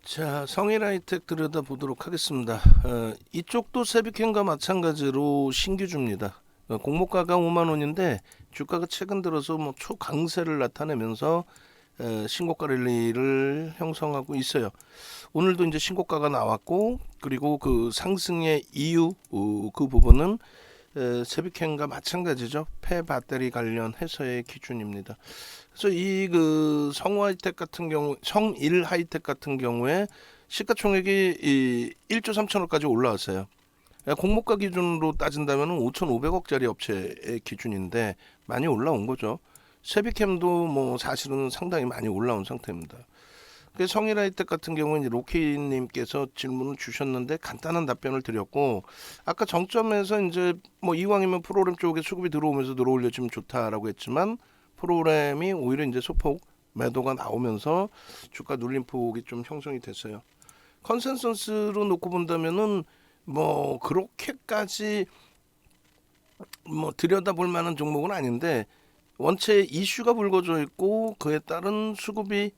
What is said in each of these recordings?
자, 성일하이텍 들여다보도록 하겠습니다. 이쪽도 세비캔과 마찬가지로 신규주입니다. 공모가가 5만 원인데 주가가 최근 들어서 초강세를 나타내면서 신고가 랠리를 형성하고 있어요. 오늘도 이제 신고가가 나왔고, 그리고 그 상승의 이유 그 부분은 세비캔과 마찬가지죠. 폐배터리 관련해서의 기준입니다. 그래서 이 그 성하이텍 같은 경우, 성일하이텍 같은 경우에 시가총액이 1조 3천억까지 올라왔어요. 공모가 기준으로 따진다면 5,500억짜리 업체의 기준인데 많이 올라온 거죠. 세비캠도 사실은 상당히 많이 올라온 상태입니다. 성일하이텍 같은 경우는 로키님께서 질문을 주셨는데 간단한 답변을 드렸고, 아까 정점에서 이제 이왕이면 프로그램 쪽에 수급이 들어오면서 들어올려주면 좋다라고 했지만 프로그램이 오히려 이제 소폭 매도가 나오면서 주가 눌림폭이 좀 형성이 됐어요. 컨센서스로 놓고 본다면은 그렇게까지 들여다볼 만한 종목은 아닌데, 원체 이슈가 불거져 있고 그에 따른 수급이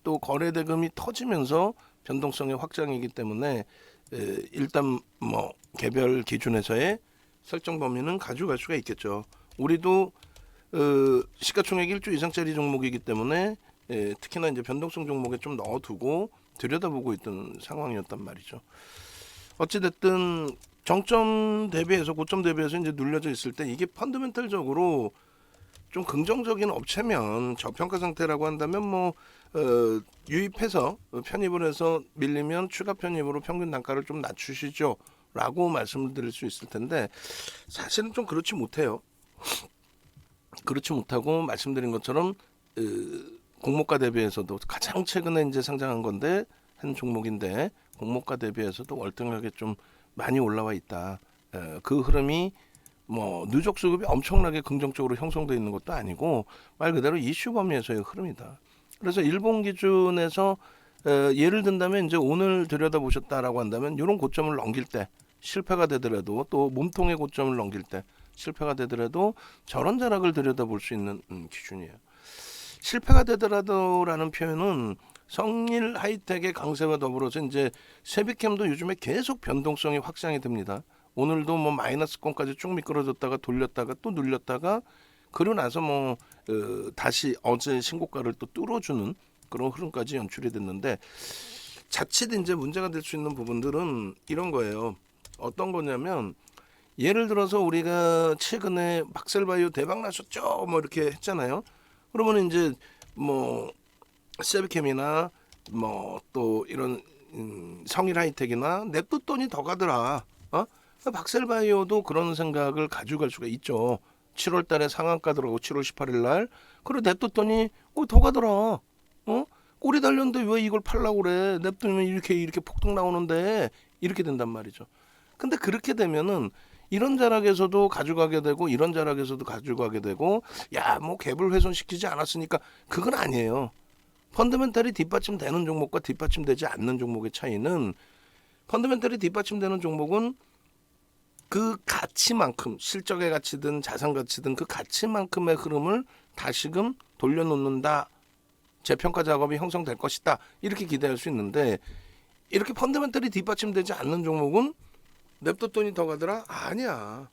또 거래 대금이 터지면서 변동성의 확장이기 때문에 일단 개별 기준에서의 설정 범위는 가져갈 수가 있겠죠. 우리도 시가총액 1조 이상짜리 종목이기 때문에 특히나 이제 변동성 종목에 좀 넣어두고 들여다보고 있던 상황이었단 말이죠. 어찌됐든 정점 대비해서 고점 대비해서 이제 눌려져 있을 때 이게 펀더멘탈적으로 좀 긍정적인 업체면 저평가 상태라고 한다면 유입해서 편입을 해서 밀리면 추가 편입으로 평균 단가를 좀 낮추시죠 라고 말씀을 드릴 수 있을 텐데, 사실은 좀 그렇지 못해요. 그렇지 못하고 말씀드린 것처럼 공모가 대비해서도 가장 최근에 이제 상장한 건데 한 종목인데 공모가 대비해서도 월등하게 좀 많이 올라와 있다. 그 흐름이 누적 수급이 엄청나게 긍정적으로 형성되어 있는 것도 아니고 말 그대로 이슈 범위에서의 흐름이다. 그래서 일본 기준에서 예를 든다면 이제 오늘 들여다보셨다라고 한다면 이런 고점을 넘길 때 실패가 되더라도, 또 몸통의 고점을 넘길 때 실패가 되더라도 저런 자락을 들여다볼 수 있는 기준이에요. 실패가 되더라도라는 표현은 성일 하이텍의 강세와 더불어서 이제 세비캠도 요즘에 계속 변동성이 확장이 됩니다. 오늘도 마이너스권까지 쭉 미끄러졌다가 돌렸다가 또 눌렸다가, 그러고 나서 다시 어제 신고가를 또 뚫어주는 그런 흐름까지 연출이 됐는데, 자칫 이제 문제가 될 수 있는 부분들은 이런 거예요. 어떤 거냐면, 예를 들어서 우리가 최근에 박셀바이오 대박 나셨죠 이렇게 했잖아요. 그러면 이제 세비캠이나 또 이런 성일 하이텍이나 냅뒀더니 더 가더라. 박셀바이오도 그런 생각을 가져갈 수가 있죠. 7월 달에 상한가 들어가고 7월 18일 날 그래 냅뒀더니 더 가더라. 꼬리 달렸는데 왜 이걸 팔라고 그래? 냅두면 이렇게 폭등 나오는데, 이렇게 된단 말이죠. 근데 그렇게 되면은 이런 자락에서도 가져가게 되고 이런 자락에서도 가져가게 되고, 갭을 훼손시키지 않았으니까, 그건 아니에요. 펀더멘탈이 뒷받침되는 종목과 뒷받침되지 않는 종목의 차이는, 펀더멘탈이 뒷받침되는 종목은 그 가치만큼, 실적의 가치든 자산 가치든 그 가치만큼의 흐름을 다시금 돌려놓는다, 재평가 작업이 형성될 것이다, 이렇게 기대할 수 있는데, 이렇게 펀더멘탈이 뒷받침되지 않는 종목은 냅뒀더니 더 가더라? 아니야.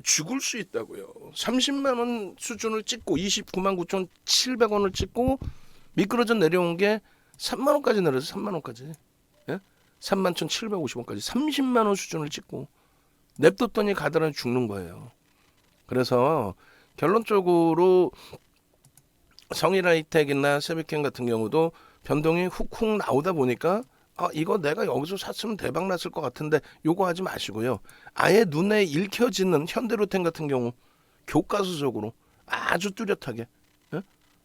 죽을 수 있다고요. 30만 원 수준을 찍고 29만 9,700원을 찍고 미끄러져 내려온 게 3만 원까지 내려서 3만 원까지. 예? 31,750원까지 30만 원 수준을 찍고 냅뒀더니 가더라 죽는 거예요. 그래서 결론적으로 성일하이텍이나 세비캠 같은 경우도 변동이 훅훅 나오다 보니까 이거 내가 여기서 샀으면 대박 났을 것 같은데 요거 하지 마시고요. 아예 눈에 읽혀지는 현대로템 같은 경우 교과서적으로 아주 뚜렷하게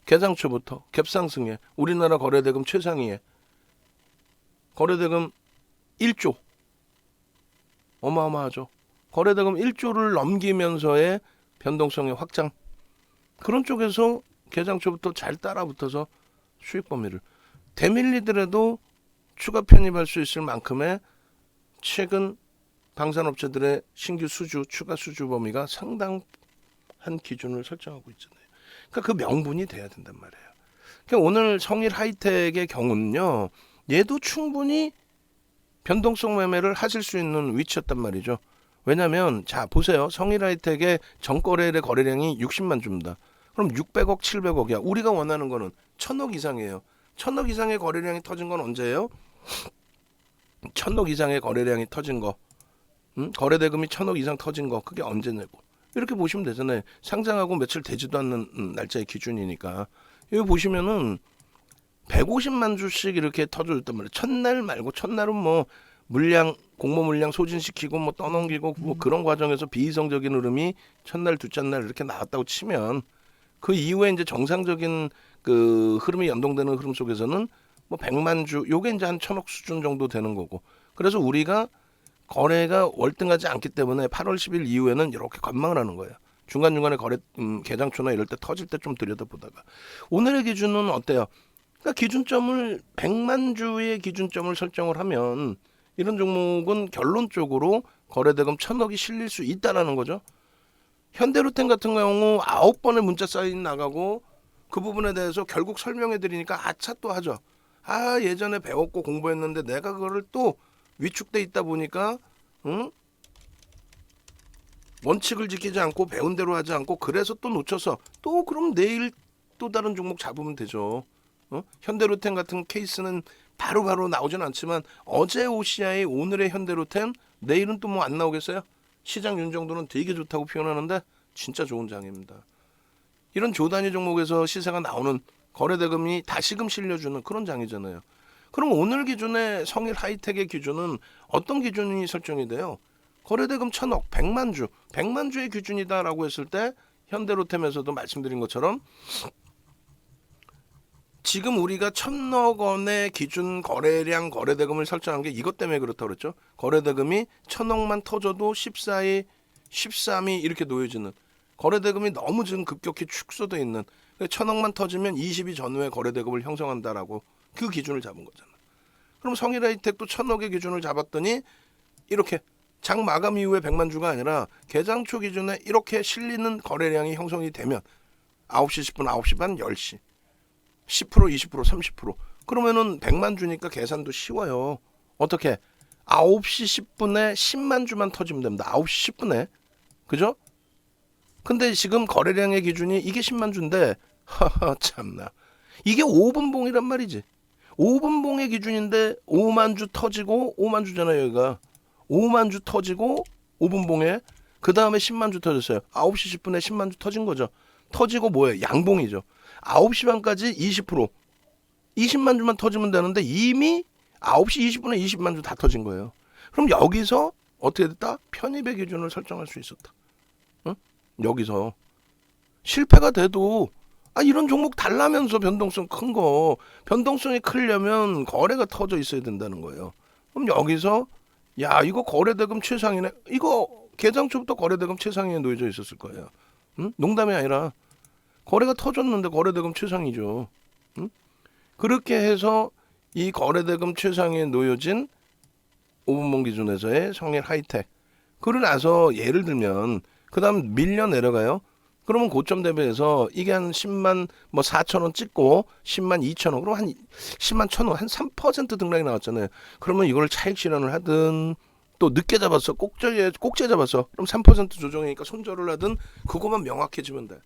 개장초부터 갭상승에 우리나라 거래대금 최상위에 거래대금 1조, 어마어마하죠. 거래대금 1조를 넘기면서의 변동성의 확장, 그런 쪽에서 개장초부터 잘 따라붙어서 수익 범위를 대밀리더라도 추가 편입할 수 있을 만큼의 최근 방산업체들의 신규 수주, 추가 수주 범위가 상당한 기준을 설정하고 있잖아요. 그러니까 그 명분이 돼야 된단 말이에요. 그러니까 오늘 성일 하이텍의 경우는요. 얘도 충분히 변동성 매매를 하실 수 있는 위치였단 말이죠. 왜냐하면 자 보세요. 성일 하이텍의 전거래일의 거래량이 60만 주입니다. 그럼 600억, 700억이야. 우리가 원하는 거는 1000억 이상이에요. 1000억 이상의 거래량이 터진 건 언제예요? 1000억 이상의 거래량이 터진 거. 거래 대금이 1000억 이상 터진 거. 그게 언제냐고. 이렇게 보시면 되잖아요. 상장하고 며칠 되지도 않는 날짜의 기준이니까. 여기 보시면은 150만 주씩 이렇게 터져줬단 말이에요. 첫날 말고 첫날은 뭐 물량 공모 물량 소진시키고 뭐 떠넘기고 뭐 그런 과정에서 비이성적인 흐름이 첫날 둘째 날 이렇게 나왔다고 치면 그 이후에 이제 정상적인 그 흐름이 연동되는 흐름 속에서는 뭐 100만 주 요게 이제 한 1000억 수준 정도 되는 거고. 그래서 우리가 거래가 월등하지 않기 때문에 8월 10일 이후에는 이렇게 관망을 하는 거예요. 중간중간에 거래 개장초나 이럴 때 터질 때 좀 들여다보다가 오늘의 기준은 어때요? 그러니까 기준점을 100만 주의 기준점을 설정을 하면 이런 종목은 결론적으로 거래대금 1000억이 실릴 수 있다라는 거죠. 현대로템 같은 경우 9번의 문자 사인 나가고 그 부분에 대해서 결국 설명해 드리니까 아차 또 하죠. 아 예전에 배웠고 공부했는데 내가 그거를 또 위축돼 있다 보니까 원칙을 지키지 않고 배운 대로 하지 않고 그래서 또 놓쳐서 또 그럼 내일 또 다른 종목 잡으면 되죠. 현대로템 같은 케이스는 바로바로 나오진 않지만 어제 OCI 오늘의 현대로템 내일은 또 뭐 안 나오겠어요? 시장 윤정도는 되게 좋다고 표현하는데 진짜 좋은 장입니다. 이런 조단위 종목에서 시세가 나오는 거래대금이 다시금 실려주는 그런 장이잖아요. 그럼 오늘 기준의 성일 하이텍의 기준은 어떤 기준이 설정이 돼요? 거래대금 1000억, 100만 주, 100만 주의 기준이다라고 했을 때 현대로템에서도 말씀드린 것처럼 지금 우리가 1000억 원의 기준 거래량 거래대금을 설정한 게 이것 때문에 그렇다고 그랬죠. 거래대금이 1000억만 터져도 14위, 13위 이렇게 놓여지는 거래대금이 너무 지금 급격히 축소되어 있는 1000억만 터지면 20위 전후의 거래대금을 형성한다라고 그 기준을 잡은 거잖아요. 그럼 성일하이텍도 1000억의 기준을 잡았더니 이렇게 장 마감 이후에 100만 주가 아니라 개장 초 기준에 이렇게 실리는 거래량이 형성이 되면 9시 10분, 9시 반, 10시 10%, 20%, 30% 그러면은 100만 주니까 계산도 쉬워요. 어떻게? 9시 10분에 10만 주만 터지면 됩니다. 9시 10분에. 그죠? 근데 지금 거래량의 기준이 이게 10만 주인데 하하 참나. 이게 5분 봉이란 말이지. 5분 봉의 기준인데 5만 주 터지고 5만 주잖아요, 여기가. 5만 주 터지고 5분 봉에 그 다음에 10만 주 터졌어요. 9시 10분에 10만 주 터진 거죠. 터지고 뭐예요? 양봉이죠. 9시 반까지 20% 20만 주만 터지면 되는데 이미 9시 20분에 20만 주 다 터진 거예요. 그럼 여기서 어떻게 됐다? 편입의 기준을 설정할 수 있었다. 응? 여기서 실패가 돼도 이런 종목 달라면서 변동성 큰 거 변동성이 크려면 거래가 터져 있어야 된다는 거예요. 그럼 여기서 야 이거 거래대금 최상이네. 이거 개장 초부터 거래대금 최상위에 놓여져 있었을 거예요. 응? 농담이 아니라 거래가 터졌는데 거래대금 최상이죠. 응? 그렇게 해서 이 거래대금 최상위에 놓여진 5분봉 기준에서의 성일 하이텍. 그러고 나서 예를 들면 그 다음 밀려 내려가요. 그러면 고점 대비해서 이게 한 10만 뭐 4천 원 찍고 10만 2천 원 그럼 한 10만 1천 원 한 3% 등락이 나왔잖아요. 그러면 이걸 차익 실현을 하든 또 늦게 잡았어 꼭지에 잡았어 그럼 3% 조정이니까 손절을 하든 그거만 명확해지면 돼.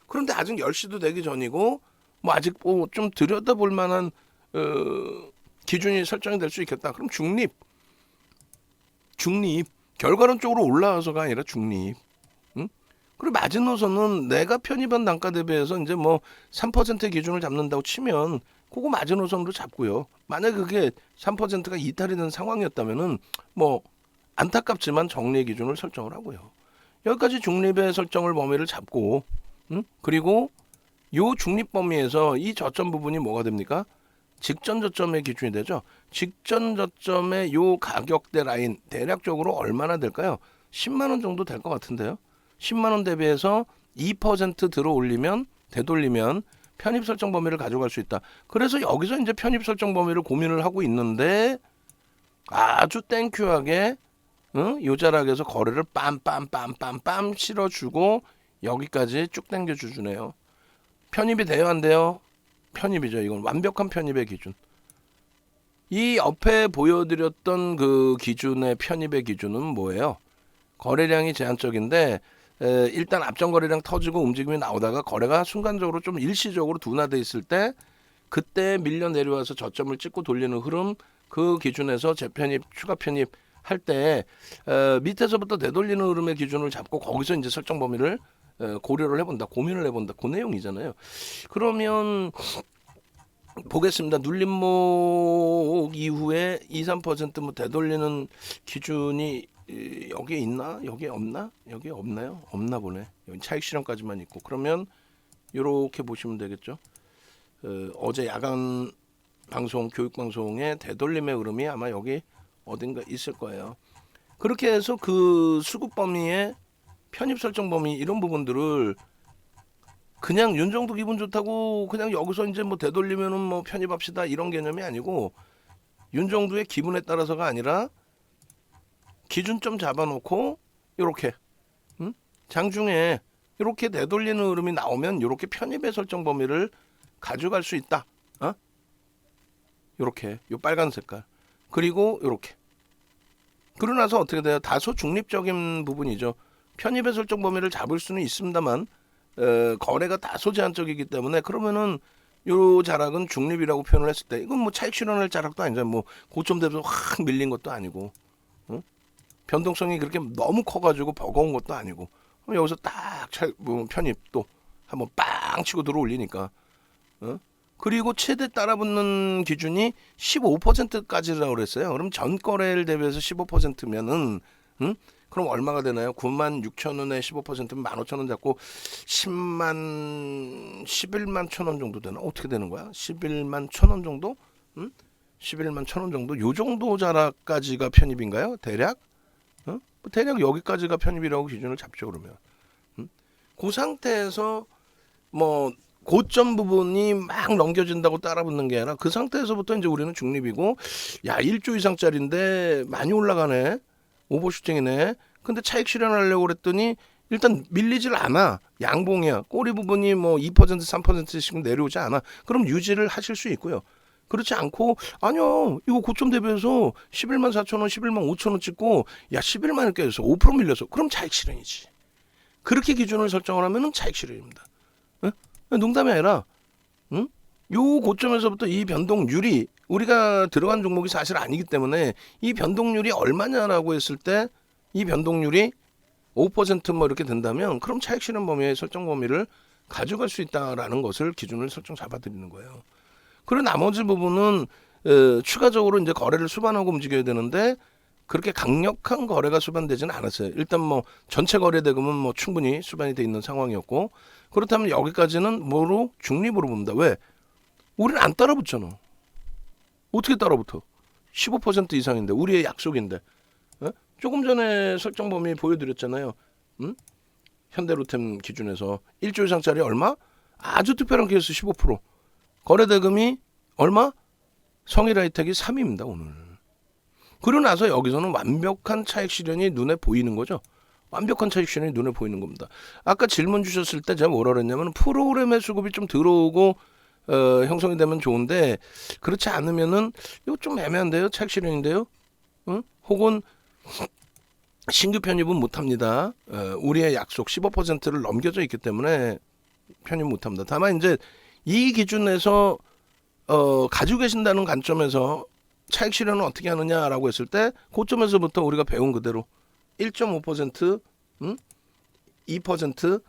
그런데 아직 10시도 되기 전이고 뭐 아직 뭐 좀 들여다볼 만한 기준이 설정이 될 수 있겠다. 그럼 중립 결과론적으로 올라와서가 아니라 중립. 응? 그리고 마지노선은 내가 편입한 단가 대비해서 이제 뭐 3%의 기준을 잡는다고 치면 그거 마지노선으로 잡고요. 만약 그게 3%가 이탈이 된 상황이었다면은 뭐 안타깝지만 정리의 기준을 설정을 하고요. 여기까지 중립의 설정을 범위를 잡고 그리고 요 중립 범위에서 이 저점 부분이 뭐가 됩니까? 직전 저점의 기준이 되죠. 직전 저점의 요 가격대 라인 대략적으로 얼마나 될까요? 10만 원 정도 될 것 같은데요. 10만 원 대비해서 2% 들어 올리면 되돌리면 편입 설정 범위를 가져갈 수 있다. 그래서 여기서 이제 편입 설정 범위를 고민을 하고 있는데 아주 땡큐하게 요 자락에서 거래를 빰빰빰빰빰 실어주고 여기까지 쭉 당겨주네요. 편입이 돼요 안 돼요? 편입이죠. 이건 완벽한 편입의 기준. 이 옆에 보여드렸던 그 기준의 편입의 기준은 뭐예요? 거래량이 제한적인데 일단 앞전 거래량 터지고 움직임이 나오다가 거래가 순간적으로 좀 일시적으로 둔화돼 있을 때 그때 밀려 내려와서 저점을 찍고 돌리는 흐름, 그 기준에서 재편입, 추가 편입 할 때 밑에서부터 되돌리는 흐름의 기준을 잡고 거기서 이제 설정 범위를 고려를 해본다, 고민을 해본다, 그 내용이잖아요. 그러면 보겠습니다. 눌림목 이후에 2, 3%뭐 되돌리는 기준이 여기에 있나? 여기에 없나? 여기에 없나요? 없나 보네. 여기 차익 실현까지만 있고. 그러면 이렇게 보시면 되겠죠. 어제 야간 방송, 교육 방송의 되돌림의 흐름이 아마 여기 어딘가 있을 거예요. 그렇게 해서 그 수급 범위의 편입 설정 범위 이런 부분들을 그냥 윤정도 기분 좋다고 그냥 여기서 이제 뭐 되돌리면은 뭐 편입합시다 이런 개념이 아니고 윤정도의 기분에 따라서가 아니라 기준점 잡아놓고 이렇게 장중에 이렇게 되돌리는 흐름이 나오면 이렇게 편입의 설정 범위를 가져갈 수 있다. 이렇게 요 빨간 색깔 그리고 이렇게 그러고 나서 어떻게 돼요? 다소 중립적인 부분이죠. 편입의 설정 범위를 잡을 수는 있습니다만 거래가 다소 제한적이기 때문에 그러면은 요 자락은 중립이라고 표현을 했을 때 이건 뭐 차익 실현할 자락도 아니잖아요. 뭐 고점 되면서 확 밀린 것도 아니고 변동성이 그렇게 너무 커가지고 버거운 것도 아니고 그럼 여기서 딱 뭐 편입 또 한번 빵 치고 들어올리니까 그리고 최대 따라붙는 기준이 15%까지라고 그랬어요. 그럼 전 거래일 대비해서 15%면은 그럼 얼마가 되나요? 96,000원에 15%면 15,000원 잡고 11만 1,000원 정도 되나? 어떻게 되는 거야? 11만 1,000원 정도? 11만 1,000원 정도? 요 정도 자락까지가 편입인가요? 대략? 대략 여기까지가 편입이라고 기준을 잡죠. 그러면 그 상태에서 뭐 고점 부분이 막 넘겨진다고 따라붙는 게 아니라 그 상태에서부터 이제 우리는 중립이고 야 1조 이상짜리인데 많이 올라가네. 오버슈팅이네. 근데 차익 실현하려고 그랬더니 일단 밀리질 않아. 양봉이야. 꼬리 부분이 뭐 2% 3%씩 내려오지 않아. 그럼 유지를 하실 수 있고요. 그렇지 않고 아니요 이거 고점 대비해서 11만 4천원 11만 5천원 찍고 야 11만원 깨져서 5% 밀려서 그럼 차익 실현이지. 그렇게 기준을 설정을 하면은 차익 실현입니다. 농담이 아니라 요 고점에서부터 이 변동률이 우리가 들어간 종목이 사실 아니기 때문에 이 변동률이 얼마냐라고 했을 때 이 변동률이 5%뭐 이렇게 된다면 그럼 차익 실현 범위의 설정 범위를 가져갈 수 있다라는 것을 기준을 설정 잡아드리는 거예요. 그리고 나머지 부분은 추가적으로 이제 거래를 수반하고 움직여야 되는데 그렇게 강력한 거래가 수반되지는 않았어요. 일단 뭐 전체 거래 대금은 뭐 충분히 수반이 돼 있는 상황이었고 그렇다면 여기까지는 뭐로 중립으로 봅니다. 왜? 우리는 안 따라붙잖아. 어떻게 따라붙어? 15% 이상인데 우리의 약속인데. 조금 전에 설정 범위 보여드렸잖아요. 현대로템 기준에서 1조 이상짜리 얼마? 아주 특별한 케이스 15%. 거래 대금이 얼마? 성일하이텍이 3위입니다. 오늘. 그러고 나서 여기서는 완벽한 차익 실현이 눈에 보이는 거죠. 완벽한 차익 실현이 눈에 보이는 겁니다. 아까 질문 주셨을 때 제가 뭐라 그랬냐면 프로그램의 수급이 좀 들어오고 형성이 되면 좋은데 그렇지 않으면은 이거 좀 애매한데요. 차익 실현인데요. 혹은 신규 편입은 못합니다. 우리의 약속 15%를 넘겨져 있기 때문에 편입 못합니다. 다만 이제 이 기준에서 가지고 계신다는 관점에서 차익 실현은 어떻게 하느냐라고 했을 때 고점에서부터 우리가 배운 그대로 1.5%, 2%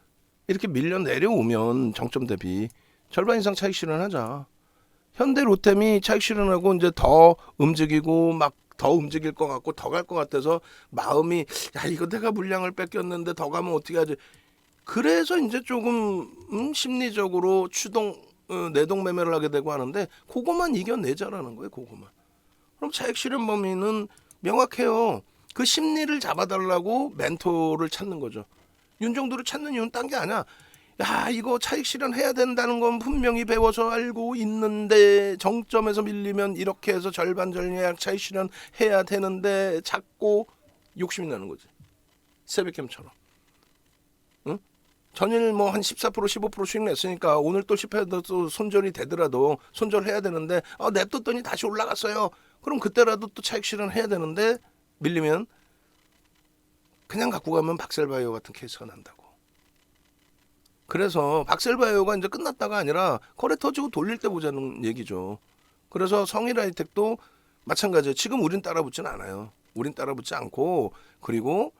이렇게 밀려 내려오면 정점 대비 절반 이상 차익 실현하자. 현대로템이 차익 실현하고 이제 더 움직이고 막 더 움직일 것 같고 더 갈 것 같아서 마음이 야 이거 내가 물량을 뺏겼는데 더 가면 어떻게 하지? 그래서 이제 조금 심리적으로 내동 매매를 하게 되고 하는데 그것만 이겨내자라는 거예요. 그것만. 그럼 차익 실현 범위는 명확해요. 그 심리를 잡아달라고 멘토를 찾는 거죠. 윤정도를 찾는 이유는 딴 게 아니야. 야 이거 차익 실현해야 된다는 건 분명히 배워서 알고 있는데 정점에서 밀리면 이렇게 해서 절반 전량 차익 실현해야 되는데 자꾸 욕심이 나는 거지. 새벽캠처럼. 전일 뭐 한 14% 15% 수익 냈으니까 오늘 또 10%도 또 손절이 되더라도 손절해야 되는데 냅뒀더니 다시 올라갔어요. 그럼 그때라도 또 차익 실현해야 되는데 밀리면 그냥 갖고 가면 박셀바이오 같은 케이스가 난다고. 그래서 박셀바이오가 이제 끝났다가 아니라 거래 터지고 돌릴 때 보자는 얘기죠. 그래서 성일하이텍도 마찬가지예요. 지금 우린 따라붙지는 않아요. 우린 따라붙지 않고 그리고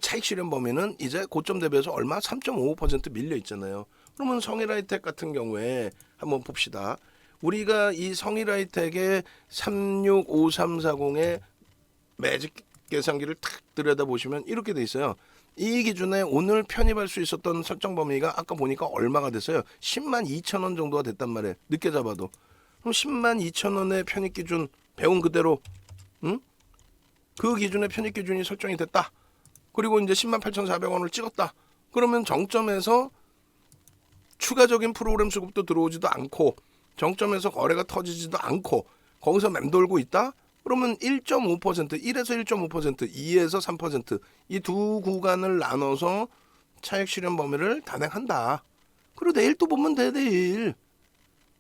차익 실현 범위는 이제 고점 대비해서 얼마? 3.55% 밀려 있잖아요. 그러면 성일하이텍 같은 경우에 한번 봅시다. 우리가 이 성일하이텍의 365340의 매직 계산기를 탁 들여다보시면 이렇게 돼 있어요. 이 기준에 오늘 편입할 수 있었던 설정 범위가 아까 보니까 얼마가 됐어요? 10만 2천 원 정도가 됐단 말이에요. 늦게 잡아도. 그럼 10만 2천 원의 편입 기준 배운 그대로 그 기준의 편입 기준이 설정이 됐다. 그리고 이제 10만 8,400원을 찍었다. 그러면 정점에서 추가적인 프로그램 수급도 들어오지도 않고 정점에서 거래가 터지지도 않고 거기서 맴돌고 있다? 그러면 1.5%, 1에서 1.5%, 2에서 3% 이 두 구간을 나눠서 차익 실현 범위를 단행한다. 그리고 내일 또 보면 돼, 내일.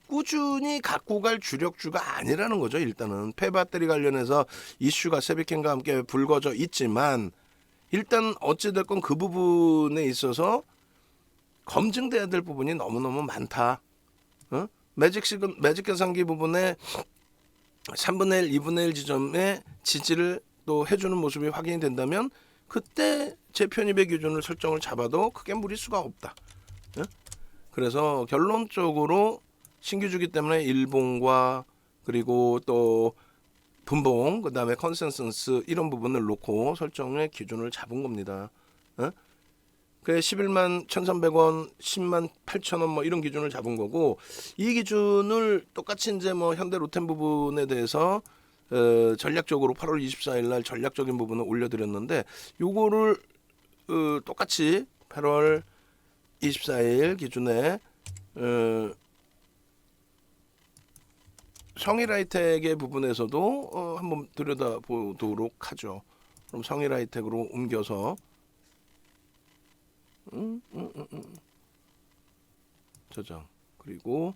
꾸준히 갖고 갈 주력주가 아니라는 거죠. 일단은 폐배터리 관련해서 이슈가 세비캔과 함께 불거져 있지만 일단 어찌됐건 그 부분에 있어서 검증돼야 될 부분이 너무너무 많다. 매직 계산기 부분에 3분의 1, 2분의 1 지점에 지지를 또 해주는 모습이 확인이 된다면 그때 재편입의 기준을 설정을 잡아도 크게 무리수가 없다. 그래서 결론적으로 신규주기 때문에 일봉과 그리고 또 분봉 그다음에 컨센서스 이런 부분을 놓고 설정의 기준을 잡은 겁니다. 그래 11만 1,300원, 10만 8,000원 뭐 이런 기준을 잡은 거고 이 기준을 똑같이 이제 뭐 현대 로템 부분에 대해서 전략적으로 8월 24일 날 전략적인 부분을 올려드렸는데 요거를 똑같이 8월 24일 기준에 성일하이텍의 부분에서도 한번 들여다보도록 하죠. 그럼 성일하이텍으로 옮겨서 저장 그리고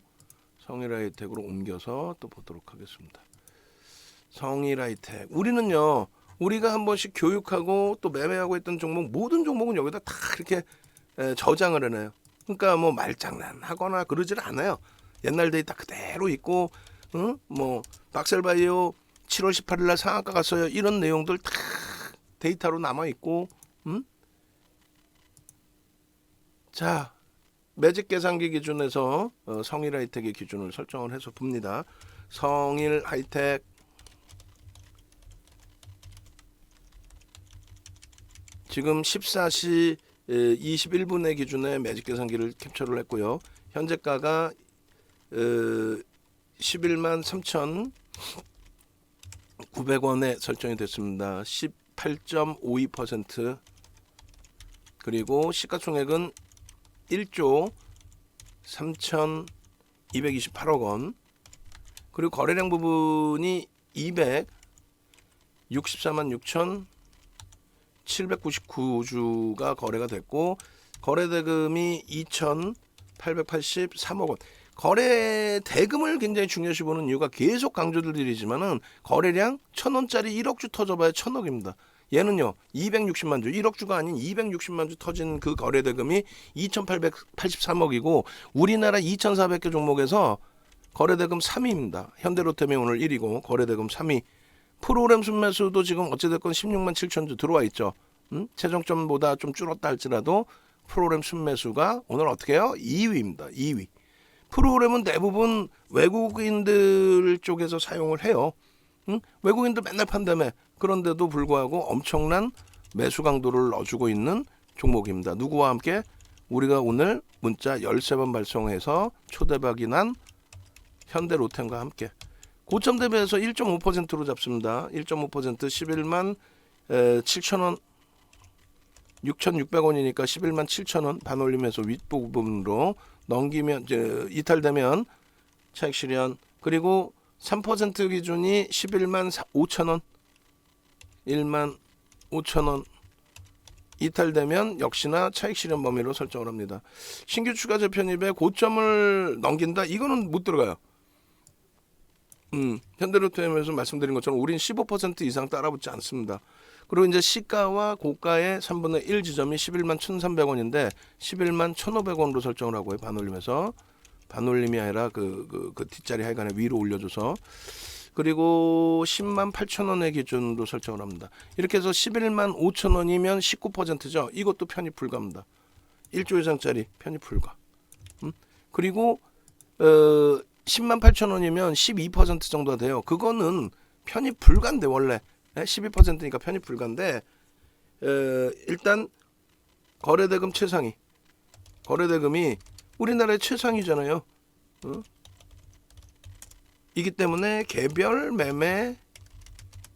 성일하이텍으로 옮겨서 또 보도록 하겠습니다. 성일하이텍 우리는요 우리가 한 번씩 교육하고 또 매매하고 했던 종목 모든 종목은 여기다 다 이렇게 저장을 해놔요. 그러니까 뭐 말장난하거나 그러질 않아요. 옛날 데이터 그대로 있고 뭐 박셀바이오 7월 18일 날 상한가 갔어요. 이런 내용들 다 데이터로 남아 있고 자 매직 계산기 기준에서 성일하이텍의 기준을 설정을 해서 봅니다. 성일하이텍 지금 14시 21분의 기준에 매직 계산기를 캡처를 했고요. 현재가가 11만 3,900원에 설정이 됐습니다. 18.52% 그리고 시가총액은 1조 3,228억 원 그리고 거래량 부분이 264만 6,799주가 거래가 됐고 거래대금이 2,883억 원 거래 대금을 굉장히 중요시 보는 이유가 계속 강조를 드리지만은 거래량 1,000원짜리 1억 주 터져봐야 1,000억입니다. 얘는요 260만 주 1억 주가 아닌 260만 주 터진 그 거래 대금이 2,883억이고 우리나라 2,400개 종목에서 거래 대금 3위입니다. 현대로템이 오늘 1위고 거래 대금 3위. 프로그램 순매수도 지금 어찌됐건 16만 7천 주 들어와 있죠. 최종점보다 좀 줄었다 할지라도 프로그램 순매수가 오늘 어떻게 해요? 2위입니다. 2위. 프로그램은 대부분 외국인들 쪽에서 사용을 해요. 외국인들 맨날 판다며. 그런데도 불구하고 엄청난 매수 강도를 넣어주고 있는 종목입니다. 누구와 함께? 우리가 오늘 문자 13번 발송해서 초대박이 난 현대로템과 함께. 고점 대비해서 1.5%로 잡습니다. 1.5% 11만 7천원 6,600원이니까 11만 7천원 반올림해서 윗부분으로 넘기면 이제 이탈되면 차익 실현 그리고 3% 기준이 11만 5천원 1만 5천원 이탈되면 역시나 차익 실현 범위로 설정을 합니다. 신규 추가 재편입에 고점을 넘긴다? 이거는 못 들어가요. 현대로템에서 말씀드린 것처럼 우린 15% 이상 따라붙지 않습니다. 그리고 이제 시가와 고가의 3분의 1 지점이 11만 1,300원인데 11만 1,500원으로 설정을 하고요. 반올림에서 반올림이 아니라 그 뒷자리 하여간에 위로 올려줘서 그리고 10만 8천원의 기준으로 설정을 합니다. 이렇게 해서 11만 5천원이면 19%죠. 이것도 편입 불가입니다. 1조 이상짜리 편입 불가. 그리고 10만 8천원이면 12% 정도가 돼요. 그거는 편입 불가인데 원래 12%니까 편입 불가인데 일단 거래대금 최상위 거래대금이 우리나라의 최상위잖아요. 이기 때문에 개별 매매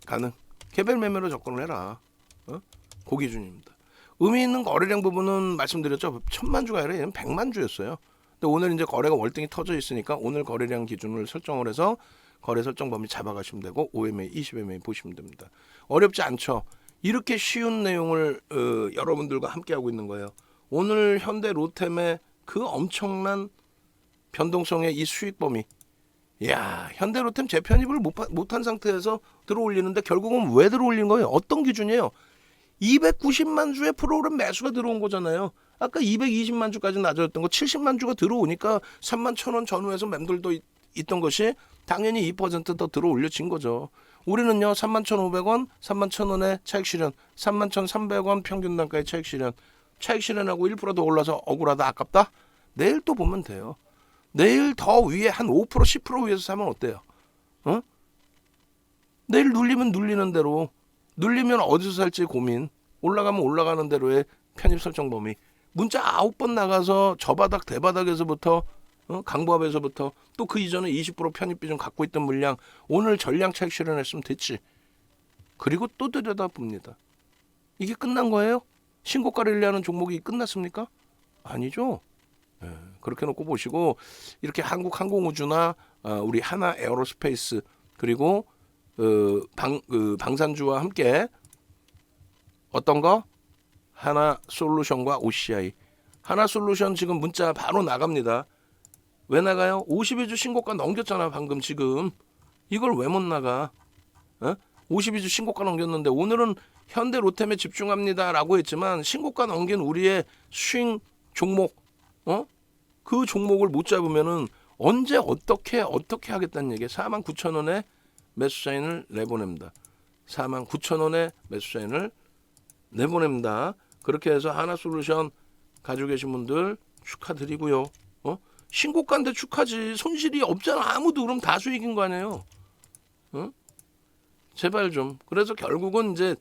가능. 개별 매매로 접근을 해라. 그 기준입니다. 의미 있는 거래량 부분은 말씀드렸죠. 1000만 주가 아니라 얘는 100만 주였어요. 근데 오늘 이제 거래가 월등히 터져 있으니까 오늘 거래량 기준을 설정을 해서 거래 설정 범위 잡아가시면 되고 5MA, 20MA 보시면 됩니다. 어렵지 않죠. 이렇게 쉬운 내용을 여러분들과 함께 하고 있는 거예요. 오늘 현대 로템의 그 엄청난 변동성의 이 수익 범위. 야, 현대로템 재편입을 못한 상태에서 들어올리는데 결국은 왜 들어올린 거예요? 어떤 기준이에요? 290만 주의 프로그램 매수가 들어온 거잖아요. 아까 220만 주까지 낮아졌던 거 70만 주가 들어오니까 3만 1,000원 전후에서 맴돌도 있던 것이 당연히 2%더 들어올려진 거죠. 우리는요 3만 1,500원, 3만 1,000원의 차익 실현, 3만 1,300원 평균 단가의 차익 실현. 차익 실현하고 1%더 올라서 억울하다 아깝다? 내일 또 보면 돼요. 내일 더 위에 한 5% 10% 위에서 사면 어때요? 내일 눌리면 눌리는 대로 눌리면 어디서 살지 고민 올라가면 올라가는 대로의 편입 설정 범위 문자 9번 나가서 저바닥 대바닥에서부터 강보합에서부터 또 그 이전에 20% 편입 비중 갖고 있던 물량 오늘 전량 차익 실현했으면 됐지. 그리고 또 들여다봅니다. 이게 끝난 거예요? 신고가 랠리하는 종목이 끝났습니까? 아니죠. 그렇게 놓고 보시고 이렇게 한국항공우주나 우리 하나 에어로스페이스 그리고 방산주와 함께 어떤 거? 하나솔루션과 OCI. 하나솔루션 지금 문자 바로 나갑니다. 왜 나가요? 52주 신고가 넘겼잖아 방금 지금. 이걸 왜 못 나가? 52주 신고가 넘겼는데 오늘은 현대로템에 집중합니다라고 했지만 신고가 넘긴 우리의 스윙 종목 그 종목을 못 잡으면은 언제 어떻게 하겠다는 얘기에 49,000원에 매수 사인을 내보냅니다. 49,000원에 매수 사인을 내보냅니다. 그렇게 해서 하나솔루션 가지고 계신 분들 축하드리고요. 신고가인데 축하지. 손실이 없잖아. 아무도. 그럼 다 수익인 거 아니에요. 제발 좀. 그래서 결국은 이제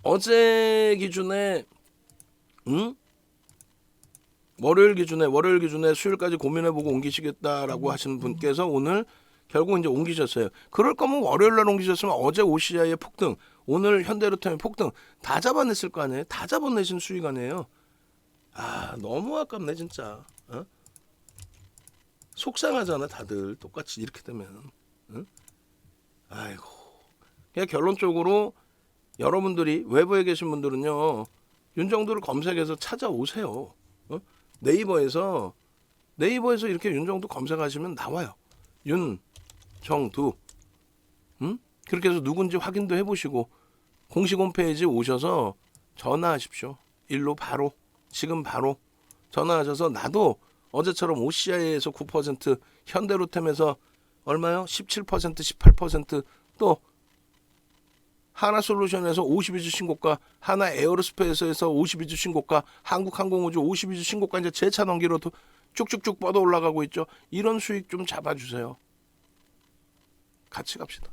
어제 기준에 월요일 기준에 수요일까지 고민해보고 옮기시겠다라고 하시는 분께서 오늘 결국 이제 옮기셨어요. 그럴 거면 월요일 날 옮기셨으면 어제 OCI의 폭등, 오늘 현대로템의 폭등 다 잡아냈을 거 아니에요. 다 잡아내신 수익 아니에요. 아 너무 아깝네 진짜. 속상하잖아 다들 똑같이 이렇게 되면. 아이고. 그냥 결론적으로 여러분들이 외부에 계신 분들은요 윤정두를 검색해서 찾아오세요. 네이버에서 이렇게 윤정두 검색하시면 나와요. 윤정두. 그렇게 해서 누군지 확인도 해보시고 공식 홈페이지 오셔서 전화하십시오. 일로 바로 지금 바로 전화하셔서 나도 어제처럼 OCI에서 9% 현대로템에서 얼마요? 17% 18% 또 하나솔루션에서 52주 신고가, 하나 에어로스페이스에서 52주 신고가, 한국항공우주 52주 신고가 이제 재차 넘기로 쭉쭉쭉 뻗어 올라가고 있죠. 이런 수익 좀 잡아주세요. 같이 갑시다.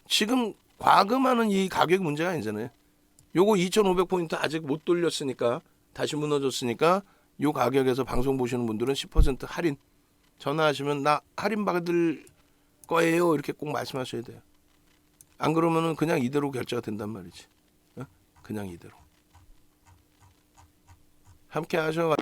지금 과금하는 이 가격 문제가 아니잖아요. 요거 2,500포인트 아직 못 돌렸으니까 다시 무너졌으니까 요 가격에서 방송 보시는 분들은 10% 할인 전화하시면 나 할인 받을 거예요. 이렇게 꼭 말씀하셔야 돼요. 안 그러면은 그냥 이대로 결제가 된단 말이지. 그냥 이대로. 함께 하셔.